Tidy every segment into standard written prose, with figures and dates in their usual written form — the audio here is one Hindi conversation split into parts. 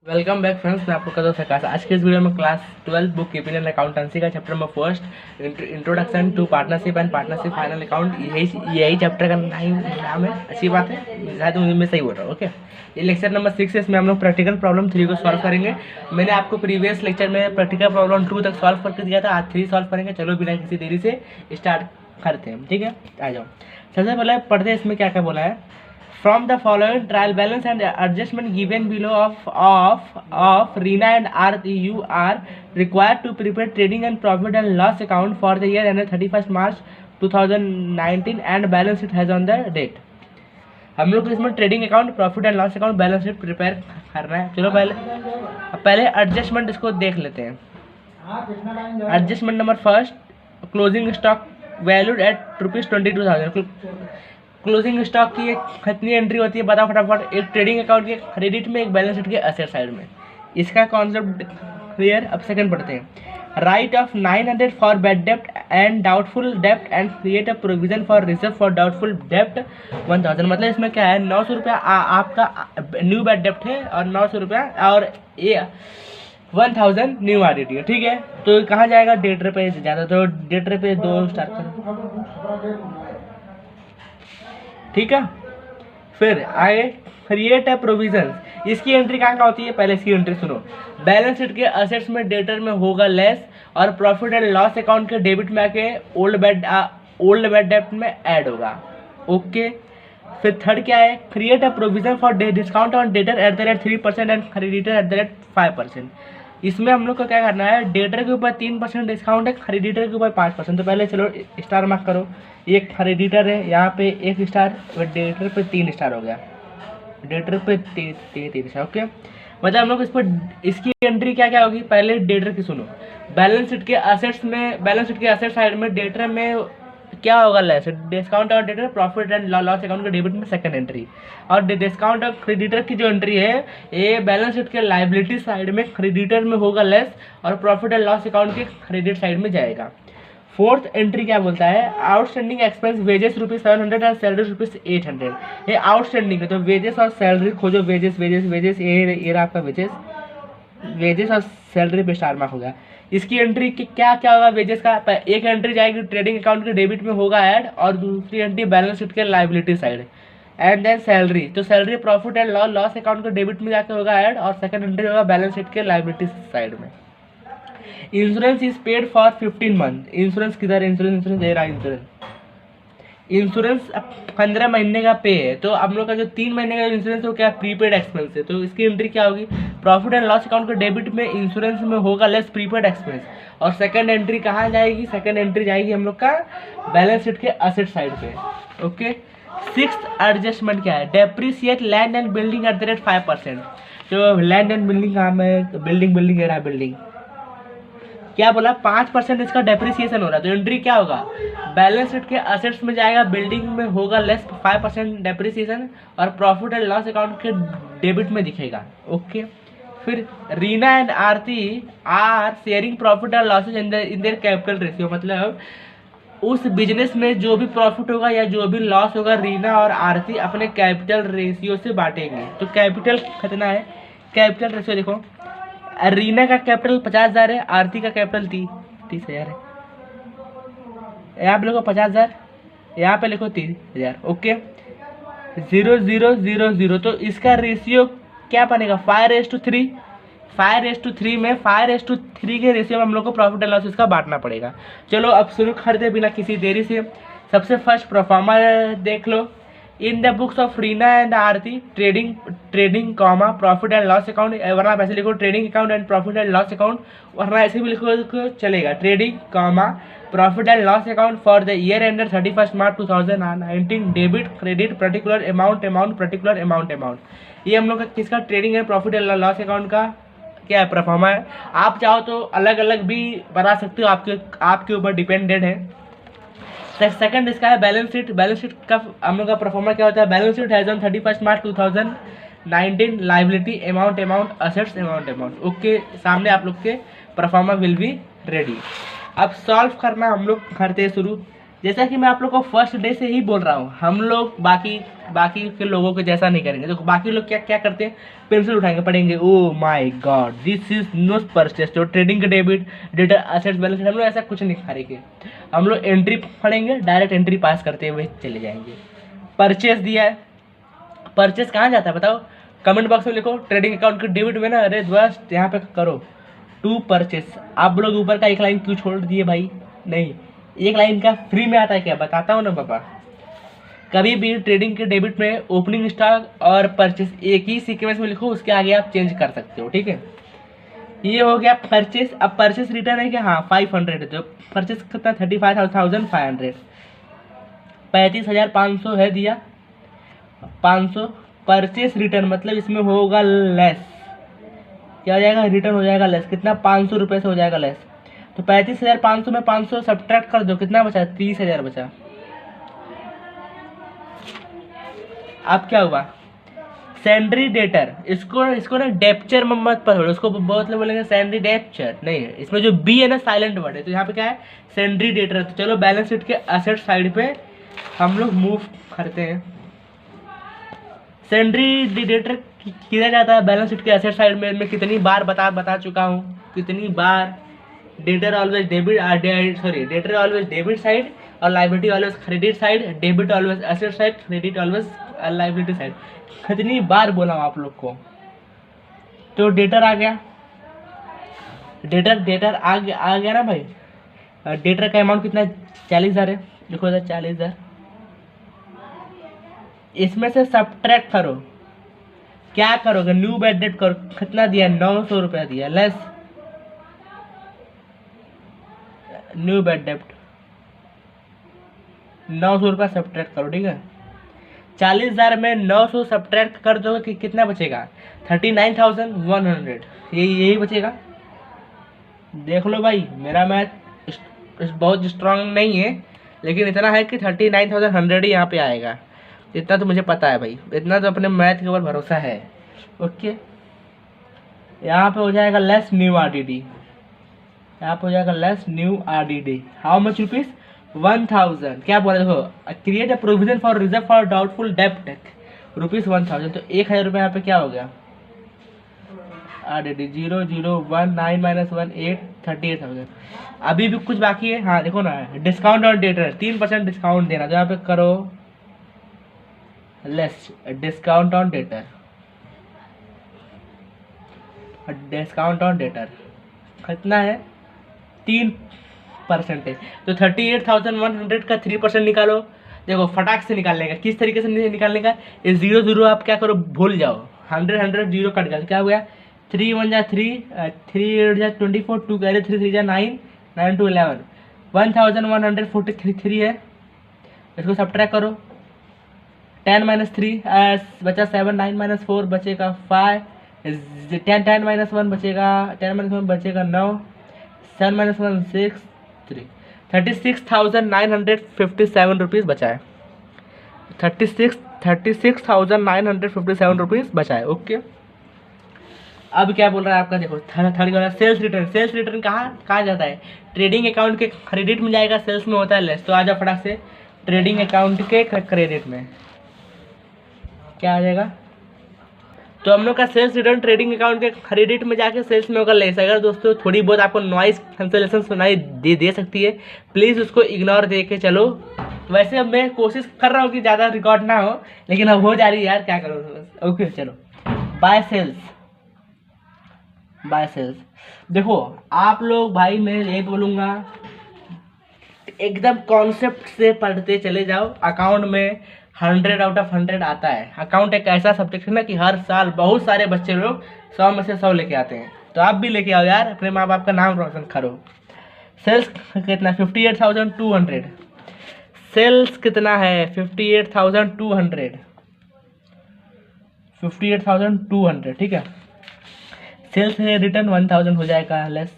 वेलकम बैक फ्रेंड्स, मैं आपको करता हूँ सकाश। आज के इस वीडियो में class 12 book keeping and accountancy का chapter number first introduction to partnership and partnership final account, यही चैप्टर का नाम है। अच्छी बात है, शायद मैं सही बोल रहा हूँ। ओके, ये लेक्चर नंबर 6 है। इसमें हम लोग प्रैक्टिकल प्रॉब्लम 3 को सॉल्व करेंगे। मैंने आपको प्रीवियस लेक्चर में प्रैक्टिकल प्रॉब्लम 2 तक सॉल्व करके दिया था, आज 3 सॉल्व करेंगे। चलो बिना किसी देरी से स्टार्ट करते हैं, ठीक है। आ जाओ, सबसे पहले पढ़ते हैं इसमें क्या क्या बोला है। From the following trial balance and adjustment given below of Reena and Aarti, you are required to prepare trading and profit and loss account for the year ended 31st March 2019 and balance sheet has on the date। हम लोग इसमें trading account, profit and loss account, balance sheet prepare करना है। चलो पहले एडजस्टमेंट इसको देख लेते हैं। Adjustment number first, closing stock valued at ₹22,000। Closing stock की कितनी एंट्री होती है बताओ फटाफट। एक ट्रेडिंग अकाउंट के क्रेडिट में, एक बैलेंस शीट के एसेट साइड में। इसका कॉन्सेप्ट क्लियर। अब सेकंड पढ़ते हैं। Right of 900 for bad dept and doubtful dept and create a provision for reserve for doubtful डेप्ट 1000। मतलब इसमें क्या है, 900 रुपया आपका न्यू बैड डेप्ट है और 900 रुपया और 1000 न्यू आरडीटी है, ठीक है। तो कहाँ जाएगा, डेटर पे ज़्यादा, तो डेटर पे 2 स्टार करो, ठीक है। फिर आगे क्रिएट अ प्रोविजन। इसकी एंट्री कहाँ होती है, पहले इसकी एंट्री सुनो। बैलेंस शीट के असेट्स में डेटर में होगा लेस और प्रॉफिट एंड लॉस अकाउंट के डेबिट में आके ओल्ड बैड डेप्ट में ऐड होगा। ओके, फिर थर्ड क्या है, create a provision for discount on debtor at the rate 3% and creditor at the rate 5%। इसमें हम लोग को क्या करना है, डेटर के ऊपर 3% डिस्काउंट है, क्रेडिटर के ऊपर 5%। तो पहले चलो स्टार मार्क करो। एक क्रेडिटर है, यहाँ पे 1 स्टार, डेटर पे 3 स्टार हो गया, डेटर पे 3 स्टार। ओके, मतलब हम लोग इस पर इसकी एंट्री क्या क्या होगी, पहले डेटर की सुनो। बैलेंस शीट के असेट्स में, बैलेंस शीट के असेट साइड में डेटर में क्या होगा, लेस डिस्काउंट और debtor profit and loss account के डेबिट में सेकंड एंट्री। और डिस्काउंट और क्रेडिटर की जो एंट्री है, ये बैलेंस शीट के लाइबिलिटी साइड में क्रेडिटर में होगा लेस और प्रॉफिट एंड लॉस अकाउंट के क्रेडिट साइड में जाएगा। फोर्थ एंट्री क्या बोलता है, आउटस्टैंडिंग एक्सपेंस वेजेस ₹700 और सैलरी ₹800। ये आउटस्टैंडिंग है, तो वेजेस और सैलरी खोजो। वेजेस वेजेस वेजेस, ये रहा आपका वेजेस और सैलरी पे स्टार मार्क होगा। इसकी एंट्री क्या क्या होगा, वेजेस का एक एंट्री जाएगी ट्रेडिंग अकाउंट के डेबिट में होगा ऐड, और दूसरी एंट्री बैलेंस शीट के liability side and then salary. तो salary profit and loss account के डेबिट में जाकर होगा ऐड, और सेकंड एंट्री होगा बैलेंस शीट के लाइबिलिटी साइड में। Insurance is paid for 15 month. Insurance किधर, इंश्योरेंस दे रहा है। इंश्योरेंस 15 महीने का पे है, तो हम लोग का जो 3 महीने का इंश्योरेंस है वो क्या, प्रीपेड एक्सपेंस है। तो इसकी एंट्री क्या होगी, प्रॉफिट एंड लॉस अकाउंट के डेबिट में इंश्योरेंस में होगा लेस प्रीपेड एक्सपेंस। और सेकंड एंट्री कहाँ जाएगी, सेकंड एंट्री जाएगी हम लोग का बैलेंस शीट के असेट साइड पे। ओके, सिक्स्थ एडजस्टमेंट क्या है, depreciate land and building at the rate 5%। जो लैंड एंड बिल्डिंग काम है, बिल्डिंग है, बिल्डिंग क्या बोला, 5% इसका डेप्रिसिएशन हो रहा है। तो एंट्री क्या होगा, बैलेंस शीट के असेट्स में जाएगा, बिल्डिंग में होगा लेस 5% डेप्रिसिएशन और प्रॉफिट एंड लॉस अकाउंट के डेबिट में दिखेगा। ओके, फिर Reena and Aarti are sharing profit and losses in their capital ratio. मतलब उस बिजनेस में जो भी प्रॉफिट होगा या जो भी लॉस होगा, रीना और आरती अपने कैपिटल रेशियो से बांटेंगे। तो कैपिटल कितना है, कैपिटल रेशियो देखो, रीना का कैपिटल 50,000 है, आरती का कैपिटल 30,000 है। यहाँ पे लिखो 50,000, यहाँ पे लिखो 30,000। ओके, 0 0 0 0। तो इसका रेशियो क्या बनेगा, 5:3। 5:3 में 5:3 के रेशियो में हम लोग को प्रॉफिट एंड लॉस इसका बांटना पड़ेगा। चलो अब शुरू करते बिना किसी देरी से। सबसे फर्स्ट परफॉर्मा देख लो। In the books of Reena and Aarti trading comma profit and loss account, वरना आप ऐसे लिखो trading account and profit and loss account, वरना ऐसे भी लिखो चलेगा, trading comma profit and loss account for the year ended 31 March 2019, debit credit particular amount particular amount. ये हम लोग का किसका, trading and profit and loss account का क्या है, परफॉर्मा है। आप चाहो तो अलग अलग भी बना सकते हो, आपके ऊपर डिपेंडेंट है। सेकंड इसका है बैलेंस शीट। बैलेंस शीट का हम लोग का परफॉर्मा क्या होता है, balance sheet has on 31 March 2019 liability amount assets amount. Okay, सामने आप लोग के परफॉर्मा विल बी रेडी। अब सॉल्व करना हम लोग करते हैं शुरू। जैसा कि मैं आप लोग को फर्स्ट डे से ही बोल रहा हूँ, हम लोग बाकी बाकी के लोगों के जैसा नहीं करेंगे। देखो बाकी लोग क्या क्या करते हैं, पेंसिल उठाएंगे, पढ़ेंगे, oh my god this is no purchase, जो ट्रेडिंग के डेबिट डेटा असेट्स बैलेंस, हम लोग ऐसा कुछ नहीं करेंगे। हम लोग एंट्री पढ़ेंगे, डायरेक्ट एंट्री पास करते हुए चले जाएंगे। परचेस दिया है, परचेस कहाँ जाता है बताओ, कमेंट बॉक्स में लिखो। ट्रेडिंग अकाउंट के डेबिट में ना, अरे दोस्त यहाँ पे करो टू परचेस। आप लोग ऊपर का एक लाइन क्यों छोड़ दिए भाई, नहीं एक लाइन का फ्री में आता है क्या, बताता हूँ ना पापा। कभी भी ट्रेडिंग के डेबिट में ओपनिंग स्टॉक और परचेस एक ही सीक्वेंस में लिखो, उसके आगे आप चेंज कर सकते हो, ठीक है। ये हो गया परचेस। अब परचेस रिटर्न है क्या, हाँ 500 है, तो परचेस कितना 35,500, 35,500 है दिया, 500 परचेस रिटर्न, मतलब इसमें होगा लेस, क्या हो जाएगा, रिटर्न हो जाएगा लेस, कितना 500 रुपये से हो जाएगा लेस। तो 35,500 में 500 सब्ट्रैक्ट कर दो, कितना बचा, 30,000 बचा। अब क्या हुआ, सैंड्री डेटर, इसको ना डेप्चर में मत पढ़ो, उसको बहुत लोग बोलेंगे सैंड्री डेप्चर, नहीं है, इसमें जो बी है ना साइलेंट वर्ड है, तो यहाँ पे क्या है सैंड्री डेटर। तो चलो बैलेंस शीट के असेट साइड पे हम लोग मूव करते हैं। सैंड्री डेटर किधर जाता है, बैलेंस शीट के असेट साइड में, मैं कितनी बार बता चुका हूँ, कितनी बार, debtor always debit, debtor always debit side और liability always credit side, debit always asset side, credit always liability side. कितनी बार बोला हूँ आप लोग को। तो डेटर आ गया, डेटर आ गया ना भाई। डेटर का अमाउंट कितना, 40,000 है, देखो इधर 40,000, इसमें से सब्ट्रैक्ट करो, क्या करोगे, न्यू बैड डेट करो, कितना दिया 900 रुपया दिया, लेस न्यू बैड डेट 900 रुपया सब्ट्रैक्ट करो, ठीक है। 40,000 में 900 सब्ट्रैक्ट कर दोगे कि कितना बचेगा, 39,100, यही बचेगा। देख लो भाई, मेरा मैथ बहुत स्ट्रांग नहीं है, लेकिन इतना है कि 39,100 ही यहाँ पे आएगा, इतना तो मुझे पता है भाई, इतना तो अपने मैथ के ऊपर भरोसा है। ओके, यहाँ पे हो जाएगा लेस न्यू आरडीडी, यहाँ पे हो जाएगा less new RDD, how much rupees, 1,000। क्या बोला देखो, create a provision for reserve for doubtful डेब्ट रुपीज 1,000, तो 1,000 रुपये यहाँ पे क्या हो गया, आरडीडी 0,019 - 1 8 38,000। अभी भी कुछ बाकी है, हाँ देखो ना, डिस्काउंट ऑन डेटर 3% डिस्काउंट देना, तो यहाँ पे करो less discount on debtor, discount on debtor कितना है, 3% है, तो 38,100 का 3% निकालो। देखो फटाक से निकालने का, किस तरीके से निकालने का, ये 0 आप क्या करो, भूल जाओ, 100 0 कट गया, तो क्या हो गया, 3 1 जा 3 3 8 जा 24 2 कैरे 3 3 जा 9 9 2 11 1,143 है, इसको सब्ट्रैक्ट करो, 10 - 3 बचा 7 9 - 4 बचेगा 5 10 - 1 बचेगा 10 - 1 बचेगा 9 7 - 1 6 3 36,957 रुपीज़ बचा है, 36,957 रुपीज़ बचा है। ओके, अब क्या बोल रहा है आपका, देखो थर्ड वाला सेल्स रिटर्न। सेल्स रिटर्न कहाँ जाता है, ट्रेडिंग अकाउंट के क्रेडिट में जाएगा, सेल्स में होता है लेस। तो आ जाओ फटाक से ट्रेडिंग अकाउंट के क्रेडिट में, क्या आ जाएगा, तो हम लोग का सेल्स रिटर्न ट्रेडिंग अकाउंट के क्रेडिट में जाके सेल्स में होगा लेस। अगर दोस्तों थोड़ी बहुत आपको नॉइस कैंसलेशन सुनाई दे सकती है, प्लीज़ उसको इग्नोर दे के चलो। वैसे अब मैं कोशिश कर रहा हूँ कि ज़्यादा रिकॉर्ड ना हो, लेकिन अब हो जा रही है यार, क्या करो। ओके चलो, बाय सेल्स, बाय सेल्स। देखो आप लोग भाई, मैं यही बोलूँगा, एकदम कॉन्सेप्ट से पढ़ते चले जाओ। अकाउंट में 100 आउट ऑफ 100 आता है। अकाउंट एक ऐसा सब्जेक्ट है ना कि हर साल बहुत सारे बच्चे लोग 100 में से 100 लेके आते हैं, तो आप भी लेके आओ यार, अपने माँ बाप का नाम रोशन करो। सेल्स कितना, 58,200। सेल्स कितना है, 58,200, 58,200, ठीक है। सेल्स है, रिटर्न 1,000 हो जाएगा, लेस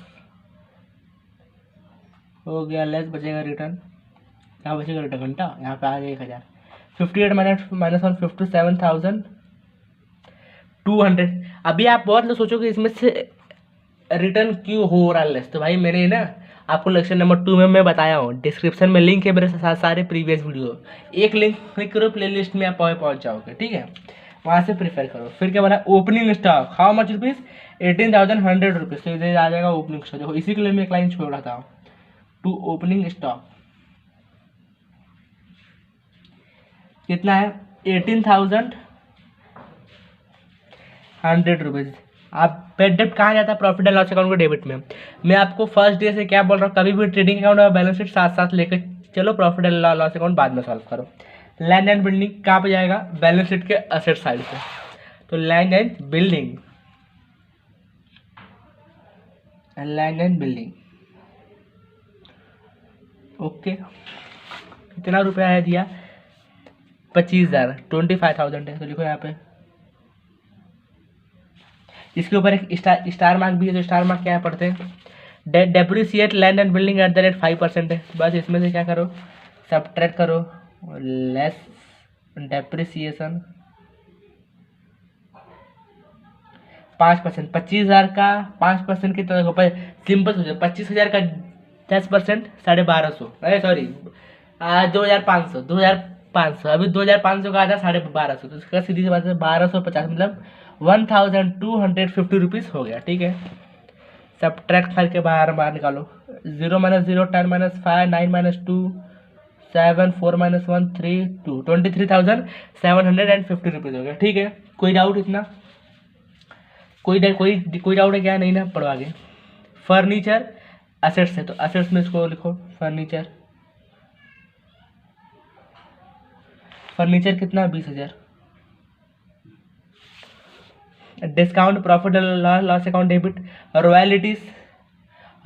हो गया, लेस बचेगा रिटर्न, यहाँ बचेगा रिटर्न घंटा, यहाँ पे आ गया 1,000। 58 - 1 57,200। अभी आप बहुत लोग सोचोगे इसमें से रिटर्न क्यों हो रहा है लेस, तो भाई मैंने ना आपको लेक्चर नंबर 2 में मैं बताया हूँ, डिस्क्रिप्शन में लिंक है मेरे सारे प्रीवियस वीडियो, एक लिंक क्लिक करो प्लेलिस्ट में आप पहुँच जाओगे, ठीक है, वहाँ से प्रिफर करो। फिर क्या बोला, opening stock how much rupees, 18,100 rupees, तो इधर आ जाएगा ओपनिंग स्टॉक। देखो इसी के लिए मैं एक लाइन छोड़ रहा था, टू ओपनिंग स्टॉक कितना है, 18,100 रुपीज़। आप डेबिट कहाँ जाता है, प्रॉफिट एंड लॉस अकाउंट को डेबिट में। मैं आपको फर्स्ट डे से क्या बोल रहा हूँ, कभी भी ट्रेडिंग अकाउंट और बैलेंस शीट साथ साथ लेकर चलो, प्रॉफिट एंड लॉस अकाउंट बाद में सॉल्व करो। लैंड एंड बिल्डिंग कहाँ पे जाएगा, बैलेंस शीट के असेट साइड पे, तो land and building, land and building okay. कितना रुपया है दिया, 25,000, 25,000 है, तो लिखो यहाँ पे। इसके ऊपर एक स्टार मार्क भी है, तो स्टार मार्क क्या है पढ़ते हैं, depreciate land and building at the rate 5% है। बस इसमें से क्या करो, सब्ट्रैक्ट करो, लेस डेप्रिसिएशन 5%, 25,000 का 5% की तरह सिंपल सोचो, 25,000 का 10% 1250, अरे सॉरी 2,500, 2,500, अभी 2,500 का आधा 1250, तो इसका सीधी सी बात है 1250, मतलब 1,250 रुपीज़ हो गया, ठीक है। सब्ट्रैक्ट करके बाहर निकालो, 0 - 0 10 - 5 9 - 2 7 4 - 1 3 2 23,750 रुपीज़ हो गया, ठीक है। कोई डाउट इतना, कोई डाउट है क्या, नहीं ना, पढ़ो आगे। फर्नीचर असेट्स है, तो असेट्स में इसको लिखो, फर्नीचर कितना, 20,000। Discount profit loss account debit,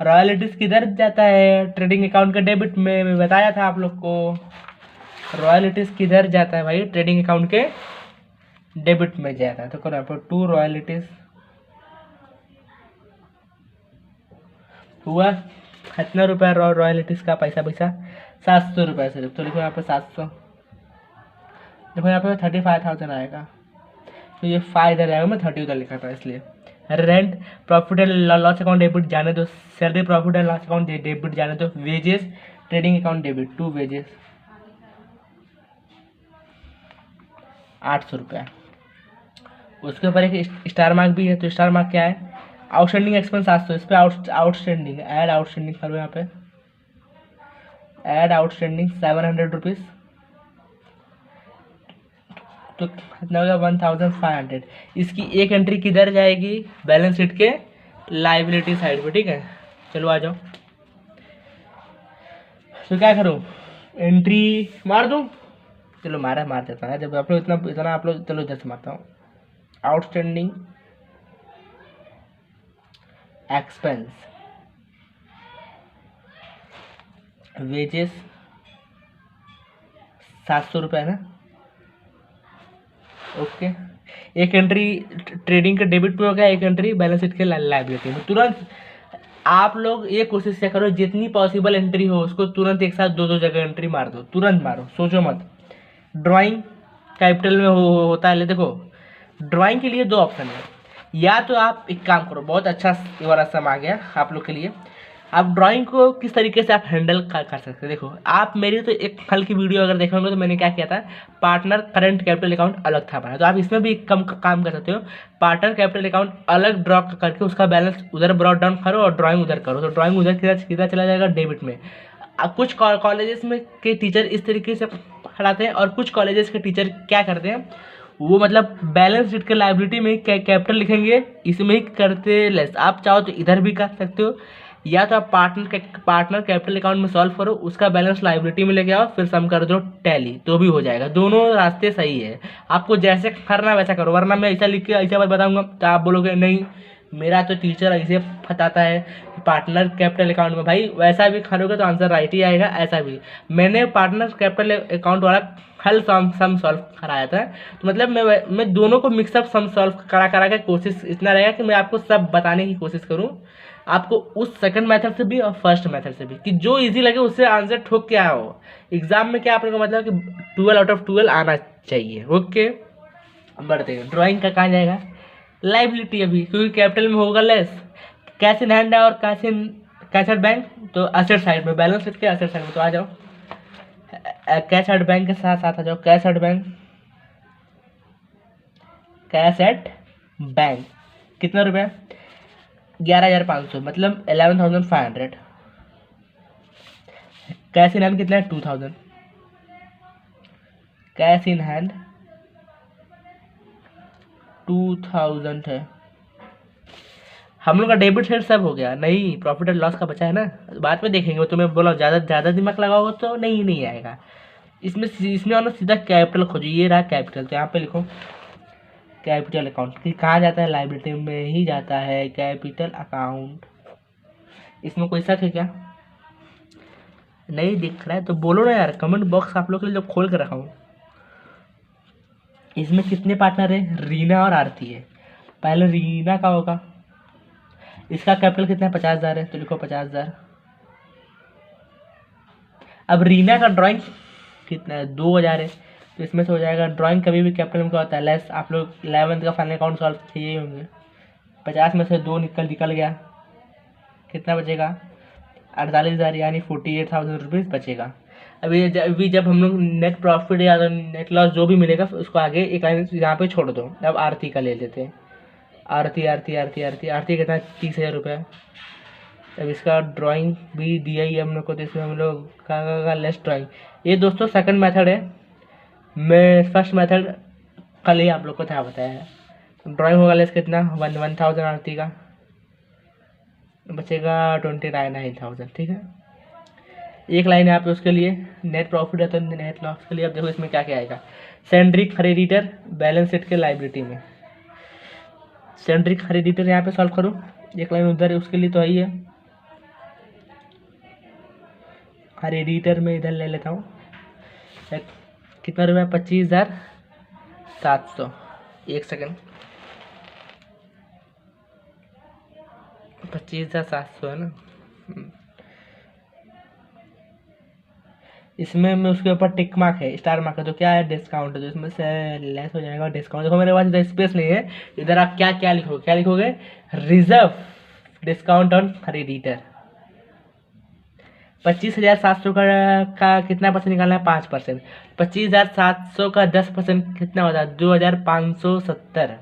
royalties किधर जाता है, ट्रेडिंग अकाउंट के डेबिट में, मैं बताया था आप लोग को। रॉयल्टीज किधर जाता है भाई, ट्रेडिंग अकाउंट के डेबिट में जाता है, तो करो यहाँ पर 2 रॉयल्टीज हुआ कितना रुपया, रॉयल्टीज का पैसा 700 रुपये सिर्फ, तो लिखो यहाँ पे 700, देखो यहाँ पे 35,000 आएगा, तो ये 5 इधर आएगा, मैं 30 उधर लिखा था इसलिए। Rent profit and loss account debit जाने दो, salary profit and loss account debit जाने दो, wages trading account debit 2 wages 800 रुपया। उसके ऊपर एक स्टार मार्क भी है, तो स्टार मार्क क्या है, आउटस्टैंडिंग एक्सपेंस 700, इस पर आउटस्टैंडिंग ऐड आउटस्टैंडिंग करो, यहाँ पे ऐड आउटस्टैंडिंग 700 रुपीज़, तो कितना होगा 1,500। इसकी एक एंट्री किधर जाएगी, बैलेंस शीट के लाइबिलिटी साइड पे, ठीक है। चलो आ जाओ, तो क्या करूँ, एंट्री मार दूँ, चलो मार देता है, जब आप लोग इतना आप लोग, चलो इधर से मारता हूँ, आउटस्टैंडिंग एक्सपेंस वेजेस 700 रुपये ना, ओके। एक एंट्री ट्रेडिंग के डेबिट में हो गया, एक एंट्री बैलेंस शीट के लायबिलिटी में। तुरंत आप लोग ये कोशिश क्या करो, जितनी पॉसिबल एंट्री हो उसको तुरंत एक साथ 2 जगह एंट्री मार दो, तुरंत मारो, सोचो मत। ड्राइंग कैपिटल में होता है, ले देखो ड्राइंग के लिए 2 ऑप्शन है, या तो आप एक काम करो, बहुत अच्छा वाला सम आ गया आप लोग के लिए, आप ड्राइंग को किस तरीके से आप हैंडल कर सकते हैं। देखो आप मेरी तो एक कल की वीडियो अगर देखोगे तो मैंने क्या किया था, पार्टनर करंट कैपिटल अकाउंट अलग था बनाया, तो आप इसमें भी कम काम कर सकते हो। पार्टनर कैपिटल अकाउंट अलग ड्रॉ करके उसका बैलेंस उधर ब्रॉट डाउन करो और ड्राइंग उधर करो, तो ड्राइंग उधर किधर चला जाएगा, डेबिट में। कुछ कॉलेजेस में के टीचर इस तरीके से पढ़ाते हैं, और कुछ कॉलेजेस के टीचर क्या करते हैं, वो मतलब बैलेंस शीट के लायबिलिटी में कैपिटल लिखेंगे, इसमें ही करते लेस। आप चाहो तो इधर भी कर सकते हो, या तो आप पार्टनर कैपिटल अकाउंट में सॉल्व करो, उसका बैलेंस लायबिलिटी में लेके आओ, फिर सम कर दो टैली, तो भी हो जाएगा। दोनों रास्ते सही है, आपको जैसे करना वैसा करो, वरना मैं ऐसा लिख के ऐसा बात बताऊंगा तो आप बोलोगे नहीं मेरा तो टीचर ऐसे बताता है पार्टनर कैपिटल अकाउंट में, भाई वैसा भी करोगे तो आंसर राइट ही आएगा। ऐसा भी मैंने पार्टनर कैपिटल अकाउंट वाला हल सम सॉल्व कराया था, तो मतलब मैं दोनों को मिक्सअप सम सॉल्व करा के कोशिश इतना रहेगा कि मैं आपको सब बताने की कोशिश करूँ, आपको उस सेकंड मेथड से भी और फर्स्ट मेथड से भी, कि जो इजी लगे उससे आंसर ठोक के आओ। एग्जाम में क्या आपने को मतलब कि 12 आउट ऑफ 12 आना चाहिए, ओके। बढ़ते हैं, ड्राइंग का कहाँ जाएगा, लाइबिलिटी अभी, क्योंकि कैपिटल में होगा लेस, कैश इन हैंड है और cash in cash at bank, तो असेट साइड में, बैलेंस शीट के असेट साइड में, तो आ जाओ कैश एट बैंक के साथ साथ आ जाओ। Cash at bank, cash at bank कितना रुपया? 11,500, मतलब 11,500। कैश इन हैंड कितना है? 2,000। कैश इन हैंड 2,000 है। हम लोग का डेबिट साइड सब हो गया, नहीं प्रॉफिट एंड लॉस का बचा है ना, बाद में देखेंगे। तो मैं बोला ज़्यादा दिमाग लगाओगे तो नहीं आएगा। इसमें और सीधा कैपिटल खोजो, ये रहा कैपिटल, तो यहाँ पे लिखो कैपिटल अकाउंट। कि कहाँ जाता है? लाइबिलिटी में ही जाता है कैपिटल अकाउंट। इसमें कोई शक है क्या? नहीं दिख रहा है तो बोलो ना यार, कमेंट बॉक्स आप लोग के लिए जो खोल कर रखा हूँ। इसमें कितने पार्टनर है? रीना और आरती है। पहले रीना का होगा, इसका कैपिटल कितना है? 50,000 है, तो लिखो 50,000। अब रीना का ड्राइंग कितना है? 2,000 है, तो इसमें से हो जाएगा। ड्राइंग कभी भी कैपिटल में क्या होता है? लेस। आप लोग 11th का फाइनल अकाउंट सॉल्व किए होंगे। 50 में से 2 निकल गया, कितना बचेगा? 48,000, यानी 48,000 रुपीज़ बचेगा। अभी जब हम लोग नेट प्रॉफिट या नेट लॉस जो भी मिलेगा उसको आगे एक लाइन यहाँ पे छोड़ दो। अब आरती का ले लेते हैं। आरती कितना? 30,000 रुपये। अब इसका ड्राइंग भी दिया ही हम लोग को, तो इसमें हम लोग का लेस ड्राइंग। ये दोस्तों सेकंड मेथड है, मैं फर्स्ट मेथड कल ही आप लोग को था बताया है। ड्राइंग होगा लेस कितना? 1,000 आरती का, बचेगा 29,000। ठीक है, एक लाइन यहाँ पे उसके लिए नेट प्रॉफिट है तो नेट लॉस के लिए। अब देखो इसमें क्या क्या आएगा। सेंड्री क्रेडिटर बैलेंस शीट के लाइबिलिटी में, सेंड्री क्रेडिटर यहाँ पे सॉल्व करो। एक लाइन उधर है उसके लिए तो है ही है। क्रेडिटर में इधर ले लेता हूँ। कितना रुपया? 25,700। एक सेकेंड, 25,700 है ना। इसमें मैं उसके ऊपर टिक मार्क है, स्टार मार्क है, तो क्या है? डिस्काउंट है, तो इसमें से लेस हो जाएगा डिस्काउंट। देखो मेरे पास इधर स्पेस नहीं है, इधर आप क्या लिखोगे? Reserve discount on creditor. 25,700 का कितना परसेंट निकालना है? 5%। 25,700 का 10% कितना होता है? 2,570।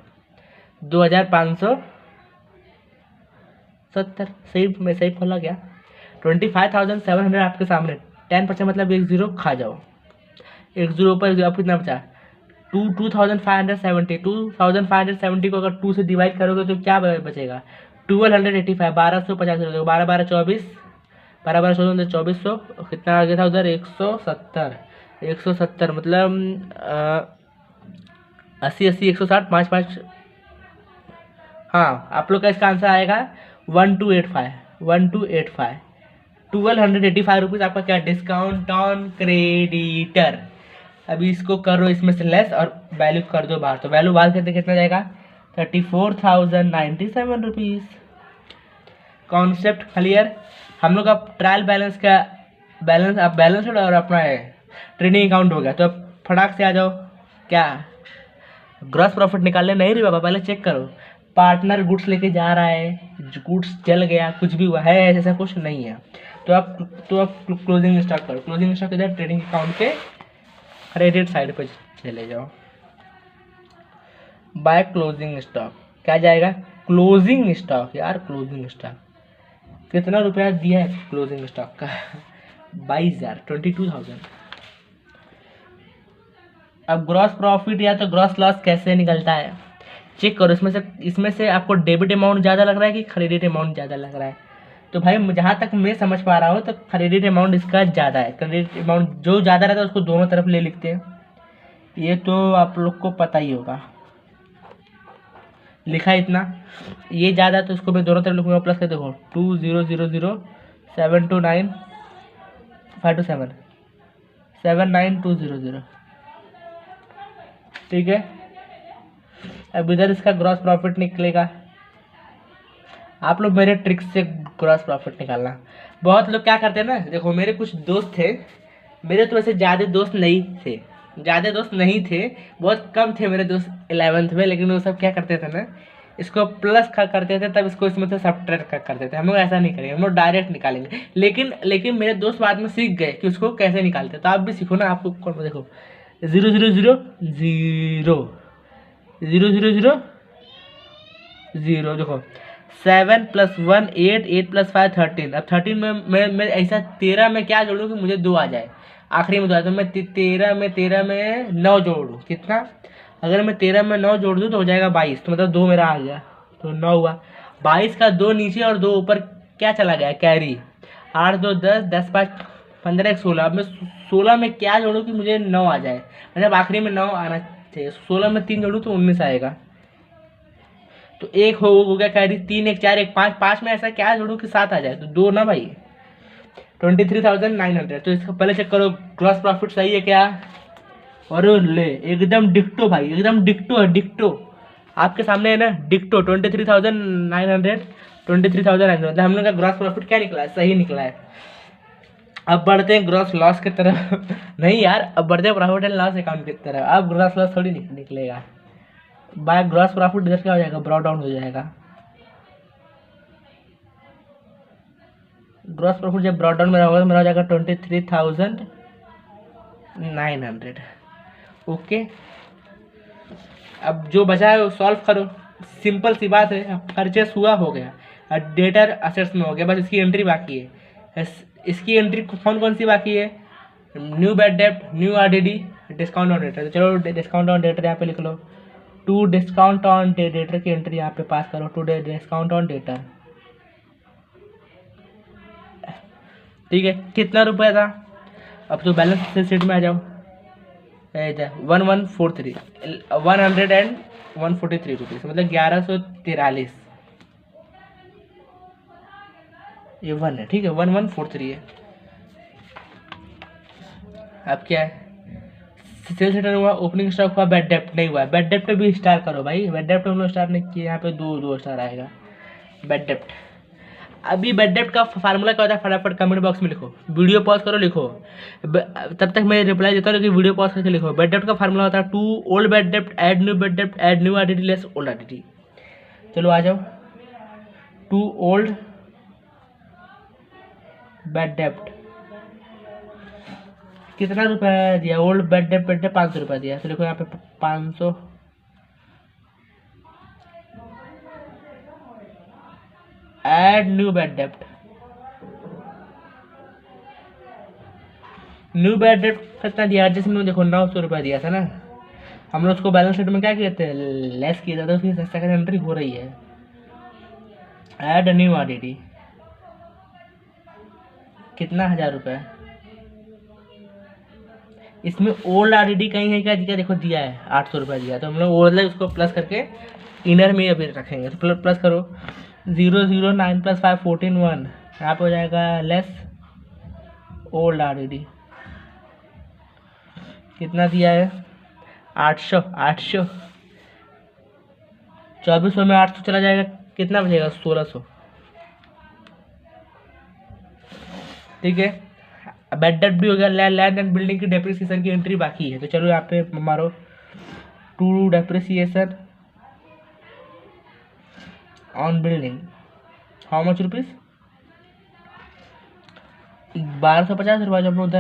2,570 सही, मैं सही खोला क्या? 25,700 आपके सामने। 10% मतलब 1 0 खा जाओ। 1 0 पर अब कितना बचा? 2,570। 2,570 को अगर 2 से डिवाइड करोगे तो क्या बचेगा? 1,285। 1,250। 12 12 24, 12 12 16 2400। कितना आ गया था उधर? 170। 170 मतलब 80 80 160 5 5। हाँ, आप लोग का इसका आंसर आएगा 1,285। 1,285 1,285 रुपीज़ आपका क्या? Discount on creditor. अभी इसको करो इसमें से लेस और वैल्यू कर दो बाहर, तो वैल्यू बाहर करते कितना जाएगा? 34,097 रुपीज़। Concept clear? हम लोग अब ट्रायल बैलेंस का बैलेंस, अब बैलेंस और अपना है ट्रेडिंग अकाउंट हो गया, तो अब फटाक से आ जाओ। क्या ग्रॉस प्रॉफिट निकालने? नहीं रे बाबा, पहले चेक करो। पार्टनर गुड्स लेके जा रहा है, गुड्स जल गया, कुछ भी हुआ है, ऐसा कुछ नहीं है, तो आप क्लोजिंग स्टॉक करो। क्लोजिंग स्टॉक इधर ट्रेडिंग अकाउंट के क्रेडिट साइड पे चले जाओ। बाय क्लोजिंग स्टॉक क्या जाएगा? क्लोजिंग स्टॉक यार, क्लोजिंग स्टॉक कितना रुपया दिया है क्लोजिंग स्टॉक का? 22,000, 22,000। अब ग्रॉस प्रॉफिट या तो ग्रॉस लॉस कैसे निकलता है चेक करो। इसमें से आपको डेबिट अमाउंट ज़्यादा लग रहा है कि क्रेडिट अमाउंट ज़्यादा लग रहा है? तो भाई जहाँ तक मैं समझ पा रहा हूँ तो क्रेडिट अमाउंट इसका ज़्यादा है। क्रेडिट अमाउंट जो ज़्यादा रहता है उसको दोनों तरफ ले लिखते हैं, ये तो आप लोग को पता ही होगा। लिखा इतना, ये ज़्यादा तो इसको मैं दोनों तरफ लिखूँगा प्लस कर। देखो 2000729527 79200। ठीक है, अब इधर इसका ग्रॉस प्रॉफिट निकलेगा। आप लोग मेरे ट्रिक से ग्रॉस प्रॉफिट निकालना। बहुत लोग क्या करते हैं ना, देखो मेरे कुछ दोस्त थे, मेरे तो वैसे ज़्यादा दोस्त नहीं थे, बहुत कम थे मेरे दोस्त 11th में, लेकिन वो सब क्या करते थे ना, इसको प्लस करते थे तब इसको इसमें से सब्ट्रैक्ट करते थे। हम लोग ऐसा नहीं करेंगे, हम लोग डायरेक्ट निकालेंगे। लेकिन लेकिन मेरे दोस्त बाद में सीख गए कि उसको कैसे निकालते, तो आप भी सीखो ना। आपको कौन, देखो 0 0 0 0 0 0 0 0, देखो 7 + 1 8, 8 + 5 13। अब 13 में मैं ऐसा 13 में क्या जोड़ूँ कि मुझे 2 आ जाए, आखिरी में 2 आए, तो मैं 13 में 9 जोड़ूँ, कितना, अगर मैं 13 में 9 जोड़ दूँ तो हो जाएगा 22, तो मतलब 2 मेरा आ गया, तो 9 हुआ। 22 का 2 नीचे और 2 ऊपर क्या चला गया, कैरी। 8 2 10, 10 5 15 1 16। अब मैं 16 में क्या जोड़ूँ कि मुझे 9 आ जाए, मतलब आखिरी में 9 आना चाहिए। 16 में 3 जोड़ूँ तो 19 आएगा, तो 1 हो गया कैरी। 3 1 4 1 5, 5 में ऐसा क्या जोड़ूँ कि 7 आ जाए, तो 2 ना भाई, 23,900। तो इसको पहले चेक करो ग्रॉस प्रॉफिट सही है क्या। और ले एकदम डिक्टो भाई, एकदम डिक्टो है, डिक्टो आपके सामने है ना, डिक्टो 23,900, 23,900। मतलब हम लोग का ग्रॉस प्रॉफिट क्या निकला है, सही निकला है। अब बढ़ते हैं ग्रॉस लॉस की तरफ नहीं यार, अब बढ़ते हैं प्रॉफिट एंड लॉस अकाउंट की तरफ। अब ग्रॉस लॉस थोड़ी निकलेगा, बाय ग्रॉस प्रॉफिट इधर क्या हो जाएगा, ब्रॉड डाउन हो जाएगा। ग्रॉस प्रॉफिट जब ब्रॉड डाउन मेरा होगा तो मेरा हो जाएगा 23,900। ओके, अब जो बचा है वो सॉल्व करो, सिंपल सी बात है। परचेस हुआ, हो गया, डेटर असेट्स में हो गया, बस इसकी एंट्री बाकी है। इसकी एंट्री कौन कौन सी बाकी है, न्यू बैड डेप्ट, new RDD, discount on debtor. तो चलो डिस्काउंट ऑन डेटर यहाँ पे लिख लो, टू डिस्काउंट ऑन डेटर की एंट्री यहाँ पे पास करो, टू डिस्काउंट ऑन डेटर। ठीक है, कितना रुपया था। अब तो बैलेंस शीट में आ जाओ, 1143 143 रुपीज़, मतलब 1143। ये 1 है, ठीक है, 1143 है। अब क्या है, सेल्स रिटर्न हुआ, ओपनिंग स्टॉक हुआ, बैड डेप्ट नहीं हुआ। बैड डेप्ट पे भी स्टार करो भाई, बैड डेप्ट हम लोग स्टार नहीं किए, यहाँ पे 2 स्टार आएगा बैड डेप्ट। अभी बैड डेप्ट का फार्मूला क्या होता है, फटाफट कमेंट बॉक्स में लिखो, वीडियो पॉज करो, लिखो, तब तक मैं रिप्लाई देता हूँ, लेकिन वीडियो पॉज करके लिखो। बैड डेप्ट का फार्मूला होता है to old bad dept add new bad dept add new RDD less old RDD. चलो आ जाओ, टू ओल्ड बैड डेप्ट कितना रुपया दिया, ओल्ड बैड डेप्ट 500 रुपया दिया, तो देखो यहाँ पे 500 ऐड न्यू बैड डेप्ट। न्यू बैड डेप्ट कितना दिया, जिसमें देखो 900 रुपया दिया था ना, हम लोग उसको बैलेंस शीट में क्या किए थे, लेस किया था, तो उसकी सेकंड एंट्री हो रही है। ऐड न्यू आरडीडी कितना, 1000 रुपये। इसमें ओल्ड आरडीडी कहीं है क्या दिया, देखो दिया है 800 रुपया दिया, तो हम लोग ओल्ड उसको प्लस करके इनर में अभी रखेंगे, तो प्लस करो 0 0 9 + 5 14 1, यहाँ पे हो जाएगा लेस ओल्ड आरडीडी। कितना दिया है, 800 800, 2400 में 800 चला जाएगा, कितना बचेगा, 1600। ठीक है, बैड डेप्ट भी हो गया। लैंड एंड बिल्डिंग की डेप्रिसिएशन की एंट्री बाकी है, तो चलो यहाँ पे मारो, to depreciation on building, how much rupees, 1250 रुपये। जब लोग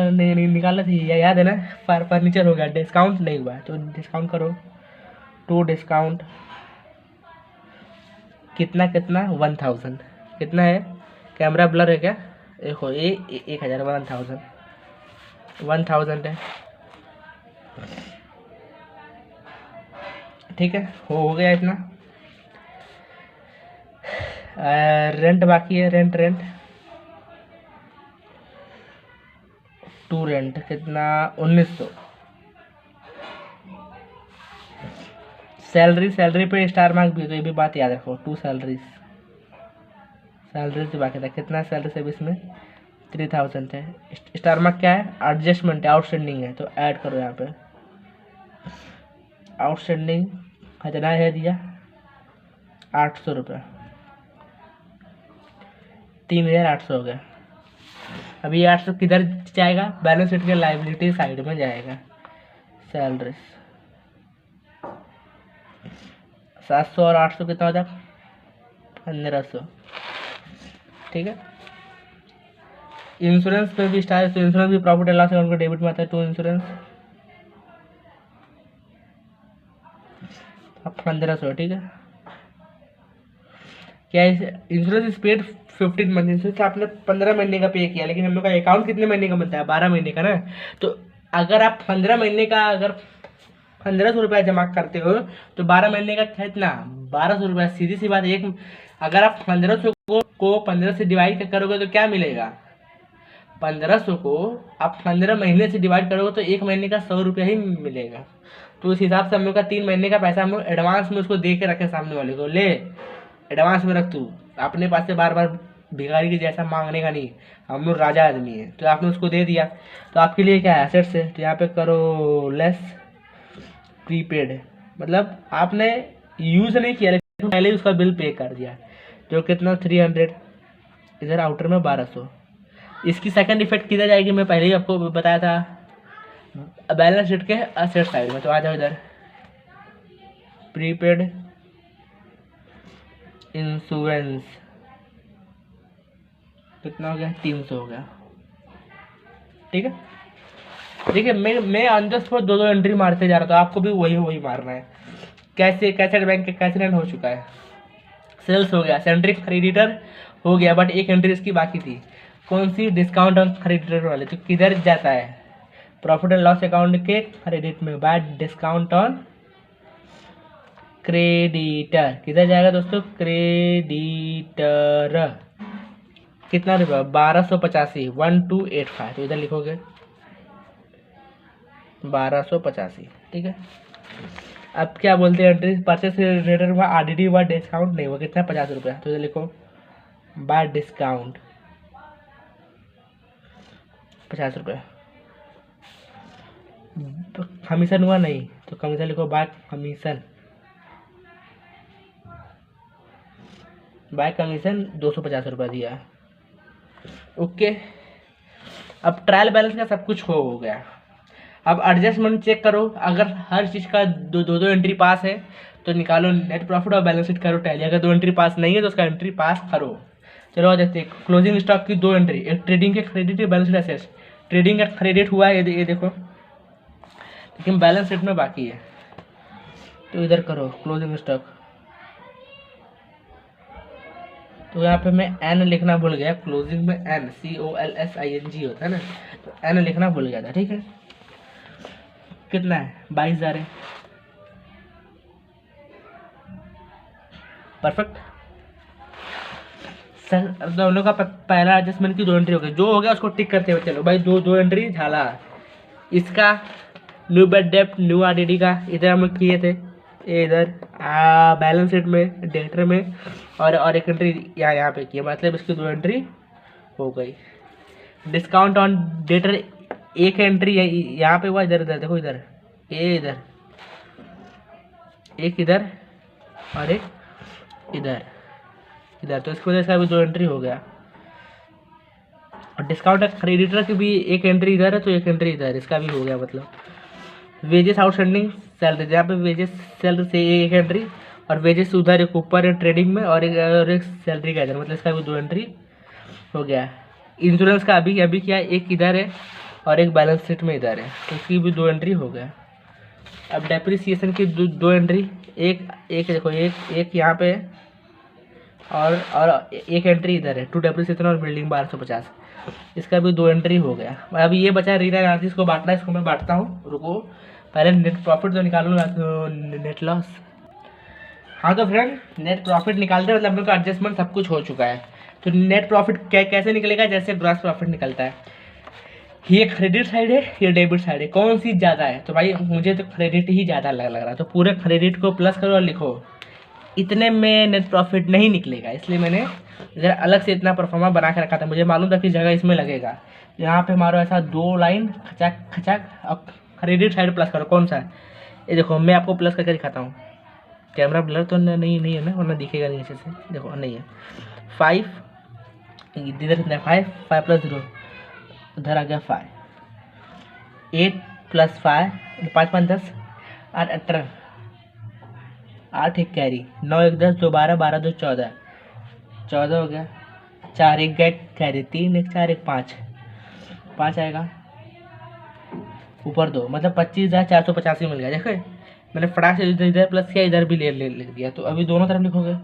निकाले थे, याद है ना, फर्नीचर हो गया, डिस्काउंट नहीं हुआ, तो डिस्काउंट करो, टू डिस्काउंट कितना 1000, कितना है, कैमरा ब्लर है क्या, देखो ये 1000, 1000 है, ठीक है, हो गया इतना। रेंट बाकी है, रेंट टू रेंट कितना, 1900। सैलरी पे स्टार मार्क भी, तो ये भी बात याद रखो, टू सैलरीज बाकी था, कितना सैलरी से इसमें 3000 है। स्टार मार्क क्या है, एडजस्टमेंट है, आउटस्टैंडिंग है, तो ऐड करो यहाँ पे, आउटस्टैंडिंग कितना है दिया, 800 रुपये, 3800 हो गया। अभी 800 किधर जाएगा, बैलेंस शीट के लायबिलिटी साइड में जाएगा, 700 और 800 कितना हो जाएगा? 1500। ठीक है। इंश्योरेंस पे भी स्टार, तो इंश्योरेंस भी प्रॉफिट एंड लॉस अकाउंट को डेबिट में आता है। टू इंश्योरेंस अब 1500। ठीक है। क्या insurance is paid 15 month. Insurance आपने 15 महीने का पे किया, लेकिन हम लोग का अकाउंट कितने महीने का बनता है? 12 महीने का ना। तो अगर आप 15 महीने का अगर 1500 रुपया जमा करते हो तो 12 महीने का कितना? 1200 रुपया। सीधी सी बात। एक अगर आप 1500 को 15 से डिवाइड करोगे तो क्या मिलेगा? 1500 को आप 15 महीने से डिवाइड करोगे तो एक महीने का 100 रुपया ही मिलेगा। तो उस हिसाब से हम लोग का 3 महीने का पैसा हम लोग एडवांस में उसको दे के रखे सामने वाले को, ले एडवांस में रख। तू अपने पास से बार बार भिखारी की जैसा मांगने का नहीं, हम लोग राजा आदमी है। तो आपने उसको दे दिया तो आपके लिए क्या है? एसेट्स है। तो यहाँ पे करो लेस प्रीपेड, मतलब आपने यूज़ नहीं किया लेकिन पहले ही उसका बिल पे कर दिया। जो कितना? 300। इधर आउटर में 1200। इसकी सेकंड इफेक्ट किधर जाएगी? मैं पहले ही आपको बताया था, बैलेंस शीट के असेट साइड में। तो आ जाओ इधर, प्रीपेड इंश्योरेंस कितना हो गया? 300 हो गया। ठीक है। देखिए मैं ऑन द स्पॉट दो एंट्री मारते जा रहा था, आपको भी वही मारना है। कैसे कैसे बैंक के कैसे रन हो चुका है। सेल्स हो गया, सेंट्रिक क्रेडिटर हो गया, बट एक एंट्री इसकी बाकी थी। कौन सी? डिस्काउंट ऑन क्रेडिटर वाले। तो किधर जाता है? प्रॉफिट एंड लॉस अकाउंट के क्रेडिट में, बाय डिस्काउंट ऑन क्रेडिटर। किधर जाएगा दोस्तों? क्रेडिटर। कितना रुपया? 1285, 1285। तो इधर लिखोगे 1285। ठीक है। अब क्या बोलते हैं? एंट्री परचेस रेटर हुआ, आरडीडी हुआ, डिस्काउंट नहीं हुआ। कितना? 50 रुपया। तो इधर लिखो बाय डिस्काउंट 50 रुपये। कमीशन हुआ नहीं तो कमीशन लिखो बाय कमीशन। बाय कमीशन 250 रुपया दिया। ओके। अब ट्रायल बैलेंस का सब कुछ हो गया। अब एडजस्टमेंट चेक करो। अगर हर चीज़ का दो एंट्री पास है तो निकालो नेट प्रॉफिट और बैलेंस शीट करो टैली। अगर 2 एंट्री पास नहीं है तो उसका एंट्री पास करो। चलो जैसे क्लोजिंग स्टॉक की 2 एंट्री, एक ट्रेडिंग के credit, balance sheet assets. Trading का क्रेडिट हुआ है ये देखो, लेकिन बैलेंस शीट में बाकी है। तो इधर करो क्लोजिंग स्टॉक। तो यहाँ पे मैं एन लिखना भूल गया। क्लोजिंग में एन COLSING होता है ना, तो एन लिखना भूल गया था। ठीक है। कितना है? 22,000 है। परफेक्ट। सर तो हम लोग का पहला एडजस्टमेंट की 2 एंट्री हो गई। जो हो गया उसको टिक करते हुए चलो भाई। दो एंट्री झाला। इसका न्यू बेड डेप्ट, न्यू आरडीडी का इधर हम लोग किए थे, इधर बैलेंस शीट में, डेटर में, और एक एंट्री यहाँ पे किया। मतलब इसकी 2 एंट्री हो गई। डिस्काउंट ऑन डेटर एक एंट्री यहाँ पे हुआ। इधर देखो, इधर एक इधर और एक इधर। तो इसकी वजह से अभी 2 एंट्री हो गया। और डिस्काउंट क्रेडिटर की भी एक एंट्री इधर है तो एक एंट्री इधर, इसका भी हो गया। मतलब वेजेस आउटस्टैंडिंग सैलरी, जहाँ पे वेजेस सैलरी से एक एंट्री, और वेजेस उधर एक ऊपर है ट्रेडिंग में, और एक सैलरी का इधर। मतलब इसका भी 2 एंट्री हो गया। इंश्योरेंस का अभी क्या है? एक इधर है और एक बैलेंस शीट में इधर है, तो इसकी भी 2 एंट्री हो गया। अब डेप्रिसिएशन की 2 एंट्री, एक देखो, एक यहाँ पे और एक एंट्री इधर है। टू डेप्रिसिएशन और बिल्डिंग 1250, इसका भी 2 एंट्री हो गया। अभी ये बचा रीना एनालिसिस को बांटना है। इसको मैं बांटता हूँ, रुको। पहले नेट प्रॉफिट तो निकालूंगा, तो नेट लॉस। हाँ तो फ्रेंड, नेट प्रॉफिट निकालते हैं, मतलब हम लोग का एडजस्टमेंट सब कुछ हो चुका है। तो नेट प्रॉफिट कैसे निकलेगा? जैसे ग्रॉस प्रॉफिट निकलता है। ये क्रेडिट साइड है, ये डेबिट साइड है, कौन सी ज़्यादा है? तो भाई मुझे तो क्रेडिट ही ज़्यादा लग रहा है। तो पूरे क्रेडिट को प्लस करो और लिखो इतने में नेट प्रॉफिट नहीं निकलेगा, इसलिए मैंने इधर अलग से इतना परफॉर्मा बना के रखा था। मुझे मालूम था कि जगह इसमें लगेगा। यहाँ पे मारो ऐसा 2 लाइन खचाक खचाक, और क्रेडिट साइड प्लस करो। कौन सा है? ये देखो, मैं आपको प्लस करके दिखाता हूँ। कैमरा ब्लर तो नहीं है ना, वरना दिखेगा नहीं अच्छे से। देखो नहीं है। 5 इधर कितना है? 5 प्लस 0 उधर आ गया 5। 8 प्लस 5 5 5 10 और 18 8 एक कैरी, 9 एक 10, 2 12, 12 2 14, 14 हो गया, 4 एक गए कैरी, 3 एक 4 एक 5, 5 आएगा, ऊपर 2 मतलब 25,485 मिल गया। देखो मैंने फटाक से इधर प्लस किया, इधर भी ले लिख दिया। तो अभी दोनों तरफ लिखोगे।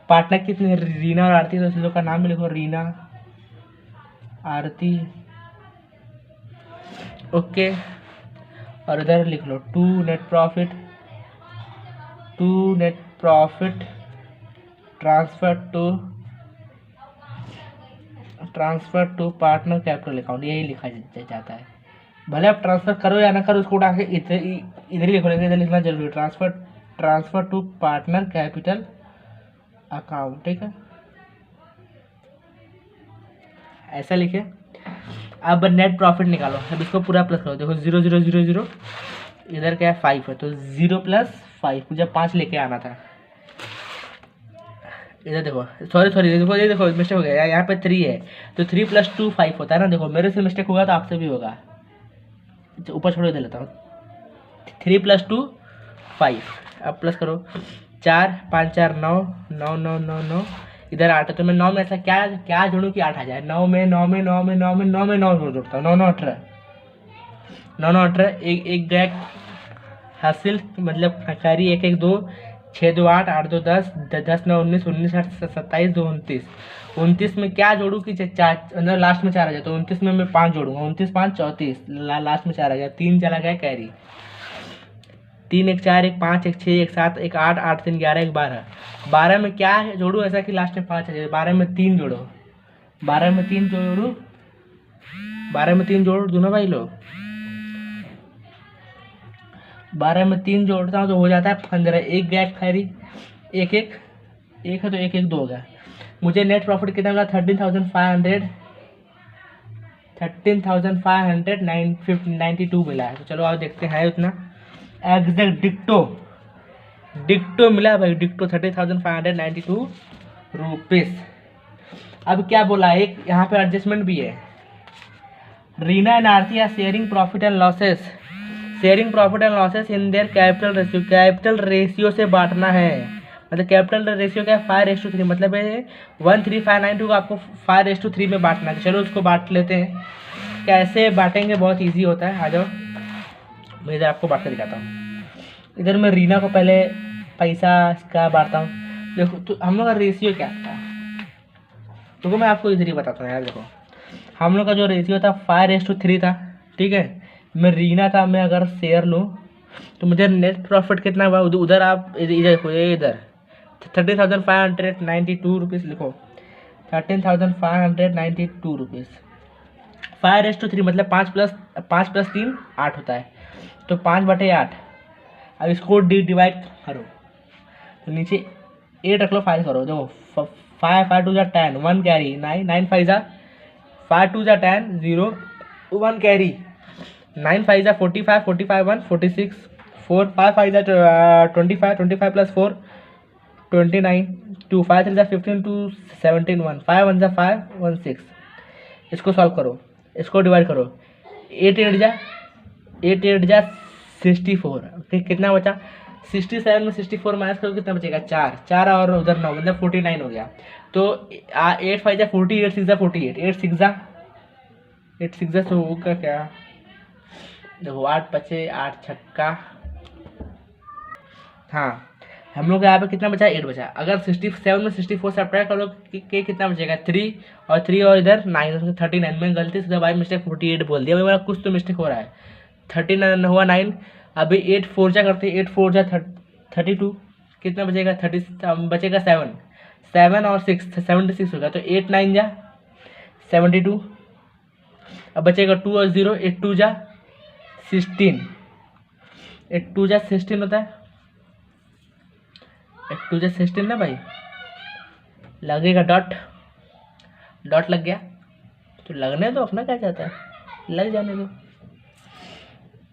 पार्टनर कितने, रीना और आरती, तो लोग का नाम भी लिखो, रीना आरती, ओके। और इधर लिख लो to net profit transfer to partner capital account, यही लिखा जाता है। भले आप ट्रांसफर करो या ना करो, उसको उठा के इधर ही लिखो, लेकिन इधर लिखना जरूरी है, transfer to partner capital account, ठीक है, ऐसा लिखे। अब नेट प्रॉफिट निकालो, अब इसको पूरा प्लस करो। देखो 0 0 0 0, इधर क्या है 5 है, तो 0 + 5, मुझे 5 लेके आना था। इधर देखो, सॉरी देखो, ये देखो मिस्टेक हो गया, यहाँ पे 3 है, तो 3 + 2 5 होता है ना। देखो मेरे से मिस्टेक होगा तो आपसे भी होगा, ऊपर छोड़ दे लेता हूँ। 3 + 2 5, अब प्लस करो, 4 5 4 9 9 9 9 9, इधर 8 है, तो मैं 9 में ऐसा क्या जोड़ूँ कि 8 आ जाए। 9 में 9 में 9 में 9 में 9 में 9 जोड़ता हूँ, 9 9 18, 9 9 18, एक गैक हासिल, मतलब खैरी 1 1 2, 6 2 8, 8 2 10, 10 9 19, 19 8 27, 2 29, 29 में क्या जोड़ूँ कि अंदर लास्ट में 4 आ जाए, तो 29 में मैं 5 जोड़ूंगा, 29 5 34, लास्ट में 4 आ गया, 3 चला गया कैरी, 3 एक 4 एक 5 एक 6 एक 7 एक 8, 8 3 11 एक 12, 12 में क्या जोड़ूँ ऐसा कि लास्ट में 5 आ जाए। 12 में 3 जोड़ो, 12 में 3 जोड़ू, 12 में 3 जोड़ दूँ ना भाई लोग, 12 में 3 जोड़ता हूँ तो हो जाता है 15, एक गैप खैरी, एक एक है तो 1 1 2 हो गया। मुझे नेट प्रॉफिट कितना मिला, 13,592 मिला है। तो चलो आप देखते हैं उतना एग्जैक्ट डिक्टो मिला भाई, डिक्टो 30,592 रुपीस। अब क्या बोला, एक यहाँ पे एडजस्टमेंट भी है, Reena and Aarti are sharing profit and losses in their capital ratio से बांटना है। मतलब कैपिटल रेशियो क्या है, 5:3, मतलब 13,592 को आपको 5:3 में बांटना है। चलो उसको बांट लेते हैं, कैसे बांटेंगे बहुत इजी होता है। आ जाओ मैं इधर आपको बांट कर दिखाता हूँ। इधर मैं रीना को पहले पैसा का बांटता हूँ। देखो तो हम लोग का रेशियो क्या था, तो मैं आपको इधर ही बताता हूँ यार। देखो हम लोग का जो रेशियो था 5:3 था, ठीक है। मैं रीना का मैं अगर शेयर लूँ तो मुझे नेट प्रॉफिट कितना हुआ, उधर आप इधर देखो, इधर 13,592 रुपीज़ लिखो, 13,592 रुपीज़। 5:3 मतलब 5 + 3 8 होता है, तो 5/8। अब इसको डिवाइड करो तो नीचे 8 रख लो, 5 करो। देखो 5 5 2 10, 1 कैरी, 9 9 5 5 2 10 0 1 कैरी, 9 5 45 45 1 46 4 5 5 25 25 + 4 29 2 5 3 15 2 17 1 5 1 5 1 6। इसको सॉल्व करो, इसको डिवाइड करो, 8 8 64। कितना बचा, 67 में 64 माइनस करो, कितना बचेगा 4 4 और उधर 9 मतलब 49 हो गया। तो 8 5 40, 8 6 48, 8 6 तो होगा क्या, देखो 8 बचे, 8 छक्का, हाँ हम लोग यहाँ पे कितना बचा, 8 बचा। अगर 67 में 64 सब्ट्रैक्ट करो कितना बचेगा, 3 और इधर 9, 39 में गलती से भाई मिस्टेक 48 बोल दिया, मेरा कुछ तो मिस्टेक हो रहा है। 39 हुआ 9, अभी 8 4 जा करते, 8 4 जा 32, कितना बचेगा 30 बचेगा 7 और 6 76 होगा, तो 8 9 जा 72, अब बचेगा 2 और 0, 8 2 जा 16, 8 2 जा 16 होता है, 8 2 जा 16 ना भाई, लगेगा डॉट लग गया तो लगने दो, अपना क्या चाहता है, लग जाने दो।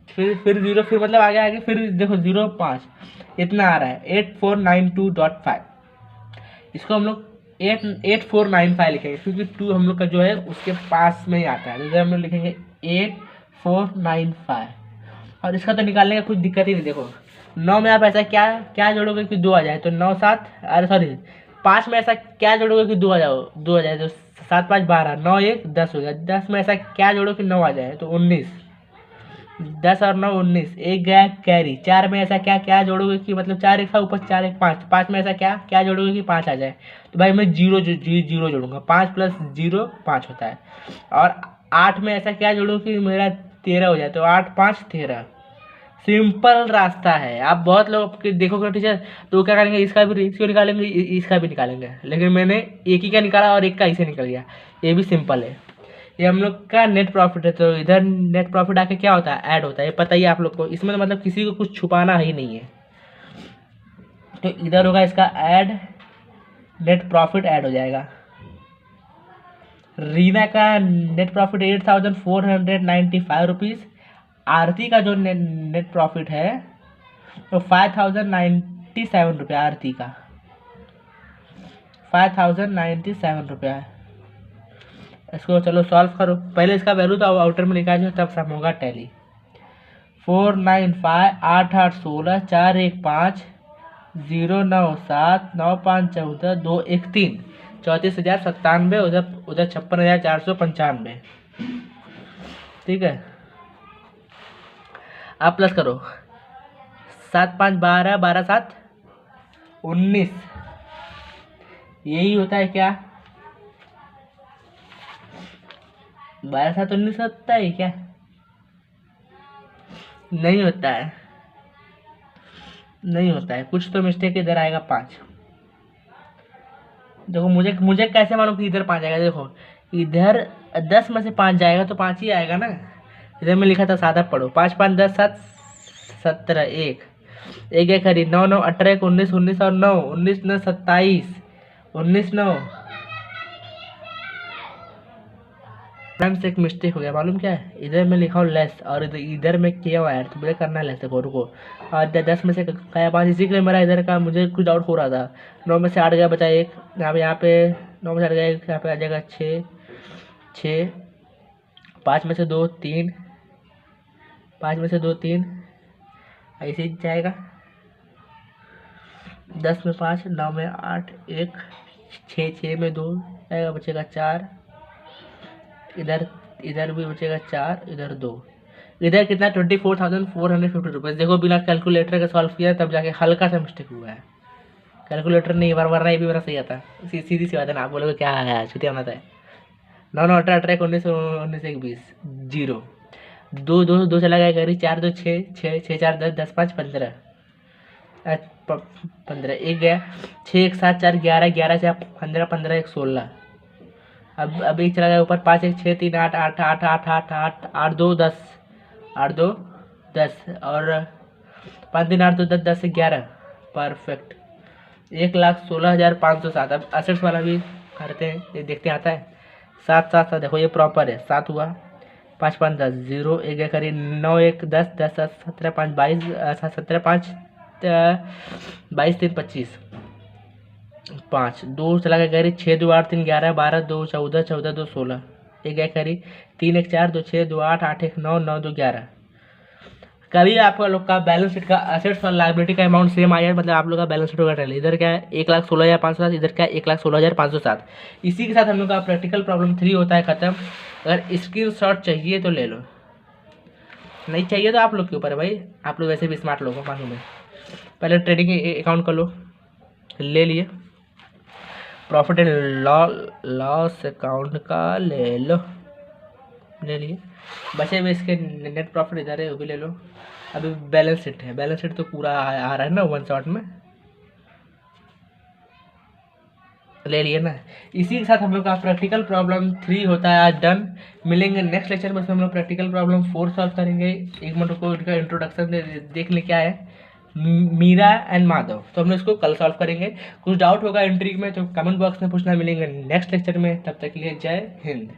फिर 0, फिर मतलब आगे फिर देखो 0 5 इतना आ रहा है, 8492.5। इसको हम लोग 8495 लिखेंगे, क्योंकि 2 हम लोग का जो है उसके पास में ही आता है, तो हम लोग लिखेंगे 8495। और इसका तो निकालने का कुछ दिक्कत ही नहीं। देखो 9 में आप ऐसा क्या क्या जोड़ोगे कि 2 आ जाए, तो 9 7, अरे सॉरी 5 में ऐसा क्या जोड़ोगे कि 2 आ जाए, तो 7 5 12, 9 1 10 हो गया। 10 में ऐसा क्या जोड़ो कि 9 आ जाए, तो 19। 10 और 9 19, एक गया कैरी। 4 में ऐसा क्या क्या जोड़ोगे कि मतलब 4 एक था ऊपर, 4 1 5। 5 में ऐसा क्या क्या जोड़ोगे कि 5 आ जाए, तो भाई मैं जीरो जोड़ूंगा। 5 प्लस 0 5 होता है। और 8 में ऐसा क्या जोड़ूँ कि मेरा 13 हो जाए, तो 8 5 13। सिंपल रास्ता है। आप बहुत लोग देखोगे टीचर तो वो क्या करेंगे, इसको निकालेंगे, इसका भी निकालेंगे, लेकिन मैंने एक ही का निकाला और एक का इसे निकल गया। ये भी सिंपल है। ये हम लोग का नेट प्रॉफिट है, तो इधर नेट प्रॉफिट आके क्या होता है, ऐड होता है। ये पता ही है आप लोग को, इसमें तो मतलब किसी को कुछ छुपाना ही नहीं है। तो इधर होगा इसका ऐड, नेट प्रॉफिट ऐड हो जाएगा। रीना का नेट प्रॉफिट 8495 रुपीज़। आरती का जो नेट प्रॉफिट है तो 5097 रुपया। आरती का 5097 रुपया है। इसको चलो सॉल्व करो। पहले इसका वैल्यू तो आउटर में लिखा जाए, तब सम होगा टैली। 495 8 8 16 4 1 5 0 9 7 9 5 14 2 1 3, 34,097। उधर उधर 56,495। ठीक है, आप प्लस करो। 7 5 12 12 7 19। यही होता है क्या, 12 7 19 होता है क्या? नहीं होता है, नहीं होता है, कुछ तो मिस्टेक इधर आएगा। 5 देखो, मुझे मुझे कैसे मालूम कि इधर 5 आएगा? देखो इधर 10 में से 5 जाएगा तो 5 ही आएगा ना। इधर में लिखा था, सादा पढ़ो। 5 5 10 7 17 1 एक एक खरी 9 9 18 1 19 19 और 9 19 9 27 19 9। फ्रेंड्स एक मिस्टेक हो गया, मालूम क्या है? इधर मैं लिखा हूँ लेस और इधर में किया हुआ है, तो मुझे करना है लेस। देखो रुको, और 10 में से क्या 5, इसी के लिए मेरा इधर का मुझे कुछ डाउट हो रहा था। 9 में से 8 गया, बचा एक। यहाँ पे 9 में से 8 गया, यहाँ पे आ जाएगा 6 6। 5 में से 2 3, 5 में से 2 3, ऐसे ही जाएगा। 10 में 5, 9 में 8 1, 6 6 में 2 जाएगा, बचेगा 4। इधर इधर भी बचेगा 4, इधर 2। इधर कितना 24,450 रुपीज़। देखो बिना कैलकुलेटर का सॉल्व किया तब जाके हल्का सा मिस्टेक हुआ है। कैलकुलेटर नहीं, वरना ये भी मेरा सही आता है। सीधी सी बात है ना, आप बोलोगे क्या है छुट्टियाँ बनाता है। 9 9 18 18 19 19 1 20 0 2 2 2 चला गया करी। 4 2 6 6 6 4 10 10 5 15 15 एक गया। 6 1 7 4 11 11 से 15 15 1 16। अब एक चला गया ऊपर। 5 1 6 3 8 8 8 8 8 8 8 2 10 8 2 10 और 5 3 8 2 10 10 से 11। परफेक्ट। 1,16,507। अब असेट्स वाला भी करते हैं, ये देखते हैं आता है। 7 7 7 देखो ये प्रॉपर है। 7 हुआ, 5 5 10 0 एक गया करी। 9 1 10 10 17 5 22 17 5 22 3 25 5 2 चला गया करी। 6 2 8 3 11 12 2 14 14 2 16 एक गया करी। 3 1 4 2 6 2 8 8 1 9 9 2 11। कभी आपका लोग का बैलेंस शीट का असेट्स और लायबिलिटी का अमाउंट सेम आया, मतलब आप लोग का बैलेंस शीट होगा टैली। इधर क्या है 1,16,507, इधर क्या है 1,16,507। इसी के साथ हम लोग का प्रैक्टिकल प्रॉब्लम 3 होता है खत्म। अगर स्क्रीनशॉट चाहिए तो ले लो, नहीं चाहिए तो आप लोग के ऊपर है भाई। आप लोग वैसे भी स्मार्ट लोग हो, मालूम है। पहले ट्रेडिंग अकाउंट कर लो, ले लिए। प्रॉफिट एंड लॉस अकाउंट का ले लो, ले लिए। बचे हुए इसके नेट प्रॉफिट इधर है, वो भी ले लो। अभी बैलेंस शीट है, बैलेंस शीट तो पूरा आ रहा है ना वन शॉट में, ले लिए ना। इसी के साथ हम लोग का प्रैक्टिकल प्रॉब्लम 3 होता है आज डन। मिलेंगे नेक्स्ट लेक्चर में, हम लोग प्रैक्टिकल प्रॉब्लम 4 सॉल्व करेंगे। एक मिनट को इनका इंट्रोडक्शन देख ले क्या है। मीरा एंड माधव, तो हम लोग इसको कल सॉल्व करेंगे। कुछ डाउट होगा एंट्री में तो कमेंट बॉक्स में पूछना। मिलेंगे नेक्स्ट लेक्चर में, तब तक के लिए जय हिंद।